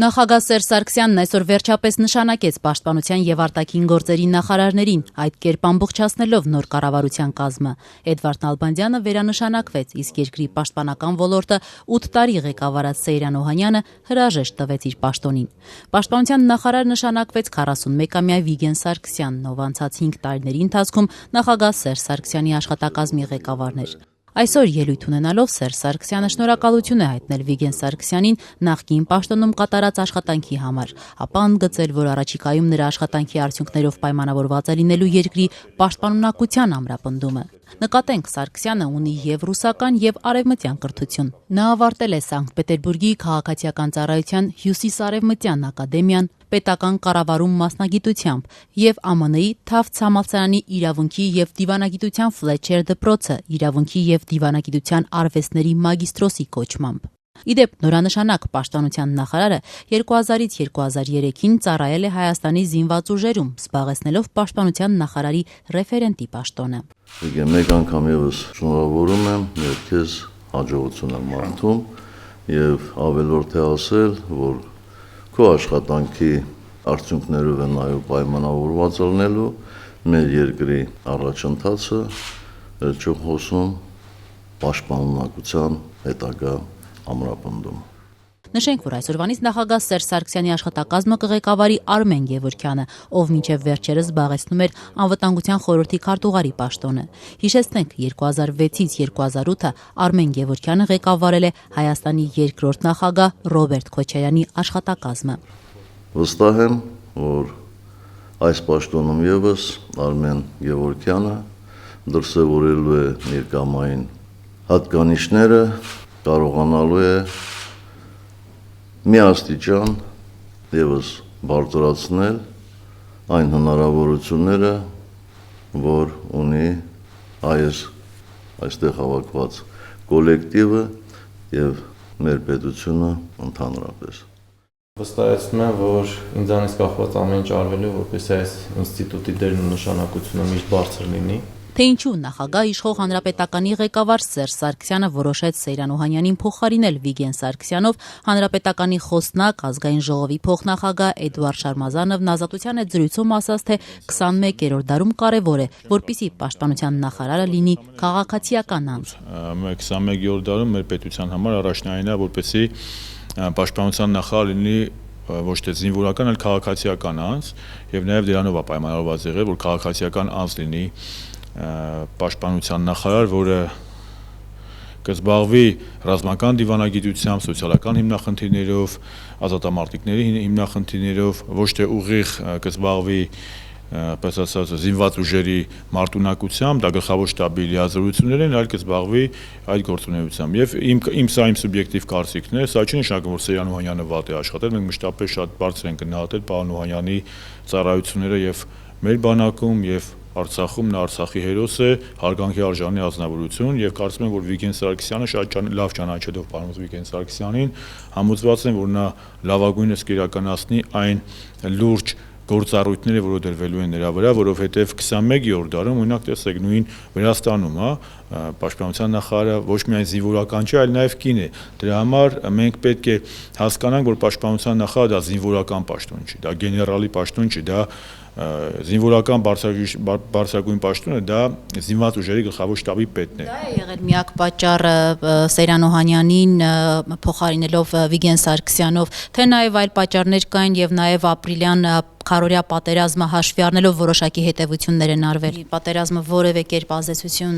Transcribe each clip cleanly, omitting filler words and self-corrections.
Նախագահ Սերժ Սարգսյանն այսօր վերջապես նշանակեց պաշտպանության եւ արտաքին գործերի նախարարներին, այդ կերպ ամբողջացնելով նոր կառավարության կազմը։ Էդվարդ Նալբանդյանը վերանշանակվեց, իսկ երկրի պաշտպանական ոլորտը 8 տարի ղեկավարած Սեյրան Օհանյանը հրաժեշտ տվեց իր պաշտոնին։ Պաշտպանության նախարար նշանակվեց 41-ամյա Վիգեն Սարգսյանն, ով անցած 5 տարիների ընթացքում նախագահ Սերժ Սարգսյանի աշխատակազմի ղեկավարն էր։ Այսօր ելույթ ունենալով Սերժ Սարգսյանը շնորհակալություն է հայտնել Վիգեն Սարգսյանին նախկին պաշտոնում կատարած աշխատանքի համար, ապա ընդգծել, որ առաջիկայում նրա աշխատանքի արդյունքներով պայմանավորված է լինելու երկրի պաշտպանունակության ամրապնդումը։ Նկատենք, Սարգսյանը ունի եւ ռուսական եւ արևմտյան կրթություն։ Նա ավարտել է Սանկտ Պետերբուրգի քաղաքացիական ծառայության Հյուսիսարևմտյան ակադեմիան պետական կառավարում մասնագիտությամբ եւ ԱՄՆ-ի Թաֆթս համալսարանի իրավունքի եւ դիվանագիտության Ֆլեչեր դպրոցը իրավունքի եւ դիվանագիտության արվեստների մագիստրոսի կոչմամբ։ Իդեպ նորանշանակ պաշտպանության նախարարը 2000-ից 2003-ին ծառայել է Հայաստանի զինված ուժերում, զբաղեցնելով պաշտպանության նախարարի ռեֆերենտի պաշտոնը։ Մեկ անգամ եւս շնորհավորում եմ եւ քեզ հաջողություն եմ մաղթում եւ ավելորդ է ասել, որ քո աշխատանքի արդյունքներով է նաեւ պայմանավորված լինելու մեր երկրի առաջընթացը, վերջում խոսում պաշտպանունակության հետագա ամրապնդում։ Նշենք, որ այսօրվանից նախագահ Սերժ Սարգսյանի աշխատակազմը կղեկավարի Արմեն Գևորգյանը, ով մինչև վերջերս զբաղեցնում էր անվտանգության խորհրդի քարտուղարի պաշտոնը։ Հիշեցնենք, 2006-ից 2008-ը Արմեն Գևորգյանը ղեկավարել է Հայաստանի երկրորդ նախագահ Ռոբերտ Քոչարյանի աշխատակազմը։ Վստահ եմ, որ այս պաշտոնում եւս Արմեն Գևորգյանը դրսևորելու է ներկամային հատկանիշները, կարողանալու է միաստիճան եւս բարձրացնել այն հնարավորությունները, որ ունի այստեղ հավաքված կոլեկտիվը եւ մեր պետությունը ընդհանրապես։ Վստահեցնում եմ, որ ինձանից կախված ամեն ինչ արվելու, որպեսզի այս ինստիտուտի դերն ու նշանակությունը միշտ բարձր լինի։ Թե ինչու նախագահ իշխող հանրապետականի ղեկավար Սերժ Սարգսյանը որոշեց Սեյրան Օհանյանին փոխարինել Վիգեն Սարգսյանով, հանրապետականի խոսնակ, ազգային ժողովի փոխնախագահ Էդուարդ Շարմազանովն Ազատության հետ զրույցում ասաց, թե 21-րդ դարում կարևոր է, որպեսզի պաշտպանության նախարարը լինի քաղաքացիական անձ։ 21-րդ դարում մեր պետության համար առաջնային է, որպեսզի պաշտպանության նախարարը լինի ոչ թե զինվորական, այլ քաղաքացիական անձ, եւ նաեւ դրանով է պայմանավորված եղել, որ քաղաքացիական անձ լինի պաշտպանության նախարար, որը կզբաղվի ռազմական դիվանագիտությամբ, սոցիալական հիմնախնդիրներով, ազատամարտիկների հիմնախնդիրներով, ոչ թե ուղիղ կզբաղվի պես ասած զինված ուժերի մարտունակությամբ, դա գլխավոր շտաբի լիազորություններ են, այլ կզբաղվի այդ գործունեությամբ։ Եվ իմ սուբյեկտիվ կարծիքն է, սա չի նշանակում, որ Սեյրան Օհանյանը վատ է աշխատել, մենք մշտապես շատ բարձր ենք գնահատել պարոն Օհանյանի ծառայությունները եւ մեր բանակում եւ Արցախում, նա Արցախի հերոս է, հարգանքի արժանի ազնվորություն եւ կարծում եմ, որ Վիգեն Սարգսյանը շատ լավ ճանաչելով պարոն Վիգեն Սարգսյանին, համոզված եմ, որ նա լավագույնս կիրականացնի այն լուրջ գործառույթները, որը դրվելու են նրա վրա, որովհետև 21-րդ դարում, օրինակ տեսեք, նույն Վրաստանում, պաշտպանության նախարարը ոչ միայն զինվորական չէ, այլ նաև կին է։ Դրա համար մենք պետք է հասկանանք, որ պաշտպանության նախարարը դա զինվորական պաշտոն չի, դա գեներալի պաշտոն չի, դա զինվորական բարձրագույն պաշտոնը, դա զինված ուժերի գլխավոր շտաբի պետն է։ Դա է եղել միակ պատճառը Սեյրան Օհանյանին փոխարինելով Վիգեն Սարգսյանով, թե նաև այլ պատճառներ կային եւ նաև ապրիլյան քարորյա պատերազմը հաշվի առնելով որոշակի հետևություններ են արվել։ Պատերազմը որևէ կերպ ազդեցություն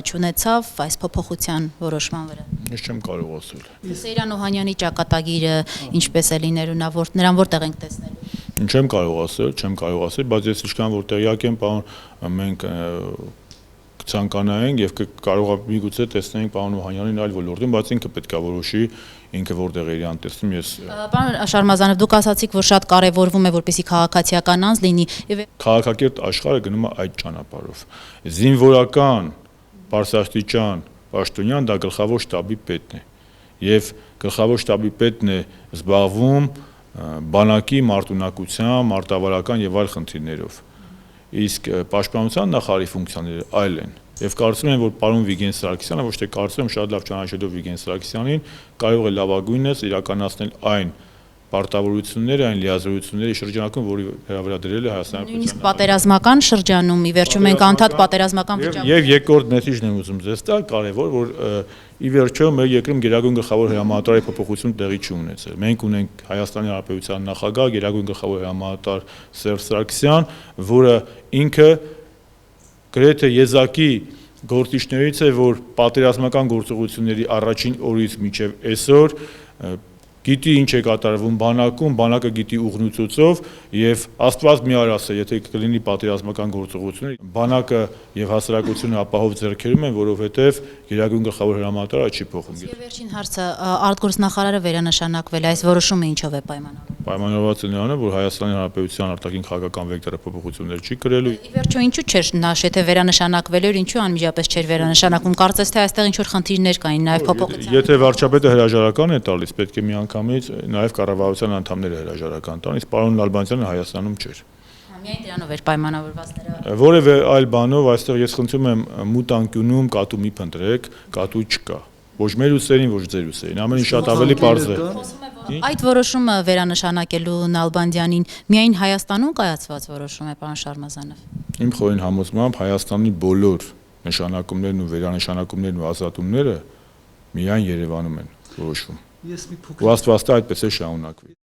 չունեցավ այս փոփոխության որոշման վրա։ Ես չեմ կարող ասել։ Սեյրան Օհանյանի ճակատագիրը ինչպես է լինելու, նրան որտեղ ենք տեսնելու։ Չեմ կարող ասել, բայց ես ինչքան որ տեղյակ եմ, մենք կցանկանայինք եւ կարող է միգուցե տեսնենք պարոն Օհանյանին այլ ոլորտում, բայց ինքը պետք է որոշի, ինքը որտեղ է իրան տեսնում ես։ Պարոն Շարմազանով, դուք ասացիք, որ շատ կարևորվում է, որպեսզի քաղաքացիական անձ լինի եւ քաղաքակիրթ աշխարհը գնում է այդ ճանապարհով։ Զինվորական, բարձրաստիճան, պաշտոնյան դա գլխավոր շտաբի պետն է։ Եվ գլխավոր շտաբի պետն է զբաղվում բանակի մարտունակության, մարտավարական եւ այլ խնդիրներով։ Իսկ պաշտպանության նախարարի ֆունկցիաները այլ են։ Եվ կարծում եմ, որ պարոն Վիգեն Սարգսյանը, ոչ թե կարծում եմ, շատ լավ ճանաչելով Վիգեն Սարգսյանին, կարող է լավագույնս իրականացնել այն պարտավորությունները, այն լիազորությունների շրջանակում, որի վրա դրել է Հայաստանի Նույնիսկ պատերազմական շրջանում, ի վերջո մենք անդադ պատերազմական վիճակում Եվ երկրորդ մեթիժն եմ ուզում ձեզ տալ, կարևոր, որ ի վերջո մեր երկրում գերագույն գլխավոր հրամանատարի փոփոխություն տեղի չունեցել։ Մենք ունենք Հայաստանի Հանրապետության նախագահ, գերագույն գլխավոր հրամանատար Սերժ Սարգսյան, որը ինքը գրեթե եզակի գործիչներից է, որ պատերազմական գործողությունների առաջին օրից մինչև այսօր գիտի ինչ է կատարվում բանակում, բանակը գիտի ուղղությունով եւ Աստված մի արասը, եթե կլինի պատերազմական գործողություններ, բանակը եւ հասարակությունը ապահով ձեռքերում են, որովհետեւ գերագույն գլխավոր հրամանատարը չի փոխում։ Եվ վերջին հարցը, արտգործնախարարը վերանշանակվել է, այս որոշումը ինչով է պայմանավորված։ Պայմանավորված է նրանով, որ Հայաստանի Հանրապետության արտաքին քաղաքական վեկտորը փոփոխություններ չի կրելու։ Ի վերջո ինչու չէր նաշ, եթե վերանշանակվել էր, ինչու անմիջապես չէր վերանշանակվում։ Կարծես թե այստեղ ինչ որ խնդիրներ կային նաև փոփոխության։ Եթե վարչապետը հրաժարական է տալիս, պետք է միանգամից նաև կառավարության անդամները հրաժարական տան, իսկ պարոն Նալբանդյանը Հայաստանում չէր։ Միայն դրանով էր պայմանավորված նրա։ Որևէ այլ բանով այստեղ ես խնդրում եմ մութ անկյունում կատու մի փնտրեք, կատու չկա։ Ոչ մեր ուսերին, ոչ ձեր ուսերին, ամեն ինչ շատ ավելի པարզ է։ Այդ որոշումը վերանշանակելու Նալբանդյանին միայն Հայաստանում կայացված որոշում է, պարոն Շարմազանов։ Իմ խորին համոզմամբ Հայաստանի բոլոր նշանակումներն ու վերանշանակումներն ու ազատումները միայն Երևանում են որոշվում։ Ու Աստվածը այդպես է շարունակվի։